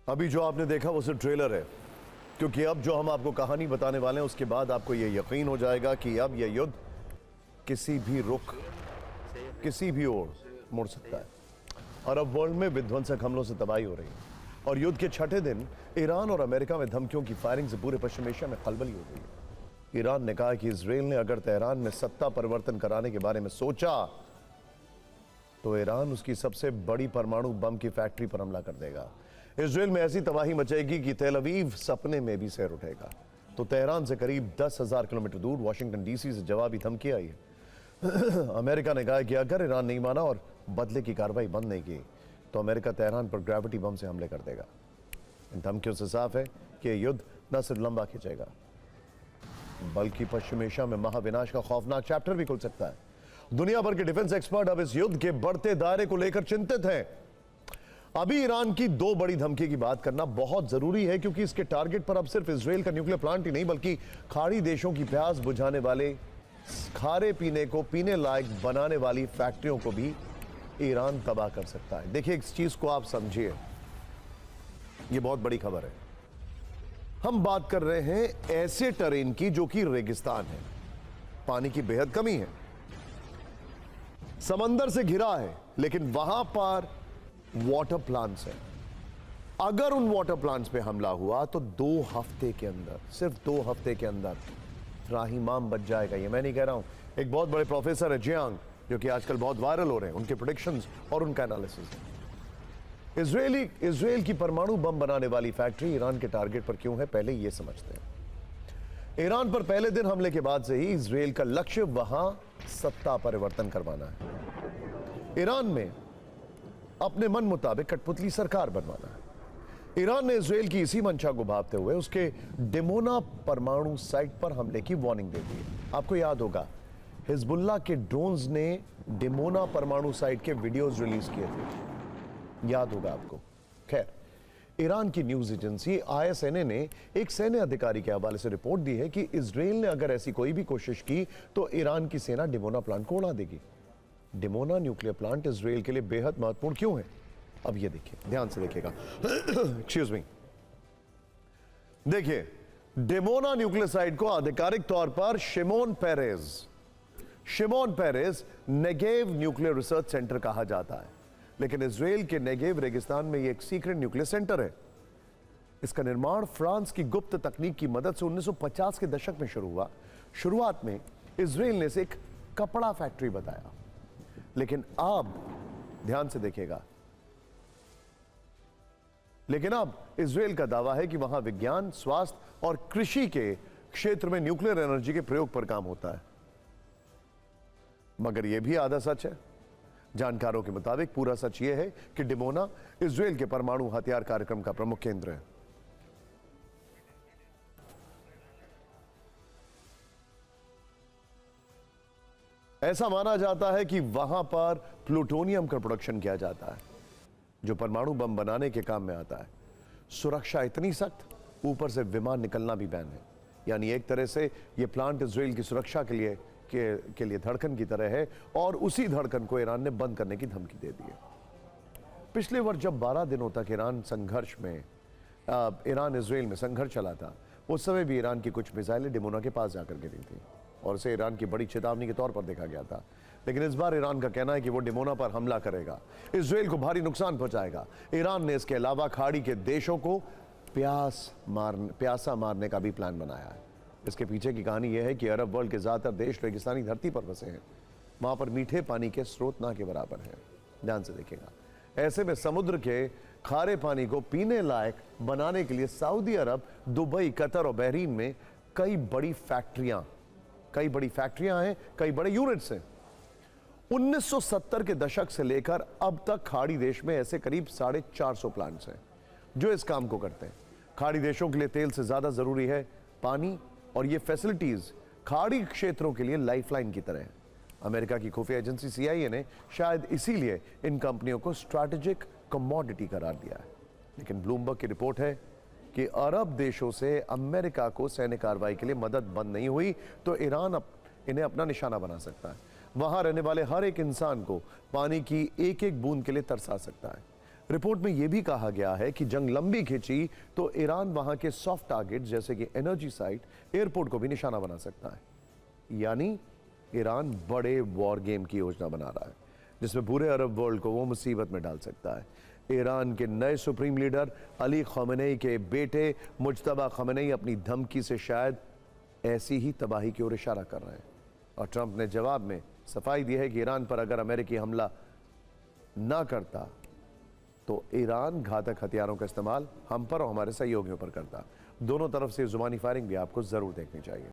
अभी जो आपने देखा वो सिर्फ ट्रेलर है, क्योंकि अब जो हम आपको कहानी बताने वाले हैं उसके बाद आपको ये यकीन हो जाएगा कि अब यह युद्ध किसी भी रुख, किसी भी ओर मुड़ सकता है। और अब वर्ल्ड में विध्वंसक हमलों से तबाही हो रही है और युद्ध के छठे दिन ईरान और अमेरिका में धमकियों की फायरिंग से पूरे पश्चिम एशिया में खलबली हो गई है। ईरान ने कहा कि इजराइल ने अगर तेहरान में सत्ता परिवर्तन कराने के बारे में सोचा तो ईरान उसकी सबसे बड़ी परमाणु बम की फैक्ट्री पर हमला कर देगा। इजराइल में ऐसी तबाही मचेगी कि तेल अवीव सपने में भी सैर उठेगा। तो तेहरान से करीब 10,000 किलोमीटर दूर वाशिंगटन डीसी से जवाबी धमकी आई है। अमेरिका ने कहा कि अगर ईरान नहीं माना और बदले की कार्रवाई बंद नहीं की तो अमेरिका तेहरान पर ग्रेविटी बम से हमले कर देगा। इन धमकियों से साफ है कि यह युद्ध न सिर्फ लंबा खिंचेगा बल्कि पश्चिम एशिया में महाविनाश का खौफनाक चैप्टर भी खुल सकता है। दुनिया भर के डिफेंस एक्सपर्ट अब इस युद्ध के बढ़ते दायरे को लेकर चिंतित हैं। अभी ईरान की दो बड़ी धमकी की बात करना बहुत जरूरी है, क्योंकि इसके टारगेट पर अब सिर्फ इजराइल का न्यूक्लियर प्लांट ही नहीं बल्कि खाड़ी देशों की प्यास बुझाने वाले, खारे पीने को पीने लायक बनाने वाली फैक्ट्रियों को भी ईरान तबाह कर सकता है। देखिए, इस चीज को आप समझिए, यह बहुत बड़ी खबर है। हम बात कर रहे हैं ऐसे टेरेन की जो कि रेगिस्तान है, पानी की बेहद कमी है, समंदर से घिरा है, लेकिन वहां पर वाटर प्लांट्स हैं। अगर उन वाटर प्लांट्स पे हमला हुआ तो 2 हफ्ते के अंदर, सिर्फ 2 हफ्ते के अंदर त्राहिमाम बच जाएगा। ये मैं नहीं कह रहा हूं, एक बहुत बड़े प्रोफेसर है जियांग, जो कि आजकल बहुत वायरल हो रहे हैं, उनके प्रेडिक्शंस और उनका एनालिसिस है। इजराइल की परमाणु बम बनाने वाली फैक्ट्री ईरान के टारगेट पर क्यों है, पहले यह समझते हैं। ईरान पर पहले दिन हमले के बाद से ही इजराइल का लक्ष्य वहां सत्ता परिवर्तन करवाना है। ईरान में अपने मन मुताबिक कठपुतली सरकार बनवाना है। ईरान ने इजराइल की इसी मंशा को भांपते हुए उसके डिमोना परमाणु साइट पर हमले की वार्निंग दे दी है। आपको याद होगा, हिजबुल्लाह के ड्रोन्स ने डिमोना परमाणु साइट के वीडियोस रिलीज किए थे, याद होगा आपको। खैर, ईरान की न्यूज एजेंसी ISNA ने एक सैन्य अधिकारी के हवाले से रिपोर्ट दी है कि इजराइल ने अगर ऐसी कोई भी कोशिश की तो ईरान की सेना डिमोना प्लांट को उड़ा देगी। डिमोना न्यूक्लियर प्लांट इजराइल के लिए बेहद महत्वपूर्ण क्यों है, अब ये देखिए, ध्यान से देखिएगा। एक्सक्यूज मी, देखिए, डिमोना न्यूक्लियर साइट को आधिकारिक तौर पर Shimon Peres Negev nuclear research centre कहा जाता है, लेकिन इजराइल के नेगेव रेगिस्तान में यह एक सीक्रेट न्यूक्लियर सेंटर है। इसका निर्माण फ्रांस की गुप्त तकनीक की मदद से 1950 के दशक में शुरू हुआ। शुरुआत में इजराइल ने इसे एक कपड़ा फैक्ट्री बताया, लेकिन अब ध्यान से देखिएगा, लेकिन अब इजराइल का दावा है कि वहां विज्ञान, स्वास्थ्य और कृषि के क्षेत्र में न्यूक्लियर एनर्जी के प्रयोग पर काम होता है। मगर यह भी आधा सच है। जानकारों के मुताबिक पूरा सच यह है कि डिमोना इजराइल के परमाणु हथियार कार्यक्रम का प्रमुख केंद्र है। ऐसा माना जाता है कि वहां पर प्लूटोनियम का प्रोडक्शन किया जाता है, जो परमाणु बम बनाने के काम में आता है। सुरक्षा इतनी सख्त, ऊपर से विमान निकलना भी बैन है। यानी एक तरह से यह प्लांट इजराइल की सुरक्षा के लिए धड़कन की तरह है, और उसी धड़कन को ईरान ने बंद करने की धमकी दे दी है। पिछले वर्ष जब 12 दिनों तक ईरान इजराइल में संघर्ष चला था, उस समय भी ईरान की कुछ मिसाइलें डिमोना के पास जाकर गिरी थी और उसे ईरान की बड़ी चेतावनी के तौर पर देखा गया था। लेकिन इस बार ईरान का कहना है कि वो डिमोना पर हमला करेगा, इजराइल को भारी नुकसान पहुंचाएगा। ईरान ने इसके अलावा खाड़ी के देशों को प्यासा मारने का भी प्लान बनाया है। इसके पीछे की कहानी यह है कि अरब वर्ल्ड के ज्यादातर देश रेगिस्तानी धरती पर बसे हैं, वहां पर मीठे पानी के स्रोत ना के बराबर हैं। ध्यान से देखिएगा, ऐसे में समुद्र के खारे पानी को पीने लायक बनाने के लिए सऊदी अरब, दुबई, कतर और बहरीन में कई बड़ी फैक्ट्रियां हैं, कई बड़े यूनिट्स हैं। 1970 के दशक से लेकर अब तक खाड़ी देश में ऐसे करीब 450 प्लांट्स हैं जो इस काम को करते हैं। खाड़ी देशों के लिए तेल से ज्यादा जरूरी है पानी, और ये फैसिलिटीज खाड़ी क्षेत्रों के लिए लाइफलाइन की तरह है। अमेरिका की खुफिया एजेंसी CIA ने शायद इसीलिए इन कंपनियों को स्ट्रैटेजिक कमोडिटी करार दिया है। लेकिन ब्लूमबर्ग की रिपोर्ट है कि अरब देशों से अमेरिका को सैन्य कार्रवाई के लिए मदद बंद नहीं हुई तो ईरान इन्हें अपना निशाना बना सकता है। वहां रहने वाले हर एक इंसान को पानी की एक एक बूंद के लिए तरसा सकता है। रिपोर्ट में यह भी कहा गया है कि जंग लंबी खिंची तो ईरान वहां के सॉफ्ट टारगेट जैसे कि एनर्जी साइट, एयरपोर्ट को भी निशाना बना सकता है। यानी ईरान बड़े वॉर गेम की योजना बना रहा है जिसमें पूरे अरब वर्ल्ड को वो मुसीबत में डाल सकता है। ईरान के नए सुप्रीम लीडर अली खमेनेई के बेटे मुज्तबा खमेनेई अपनी धमकी से शायद ऐसी ही तबाही की ओर इशारा कर रहे हैं। और ट्रंप ने जवाब में सफाई दी है कि ईरान पर अगर अमेरिकी हमला ना करता तो ईरान घातक हथियारों का इस्तेमाल हम पर और हमारे सहयोगियों पर करता। दोनों तरफ से जुबानी फायरिंग भी आपको जरूर देखनी चाहिए।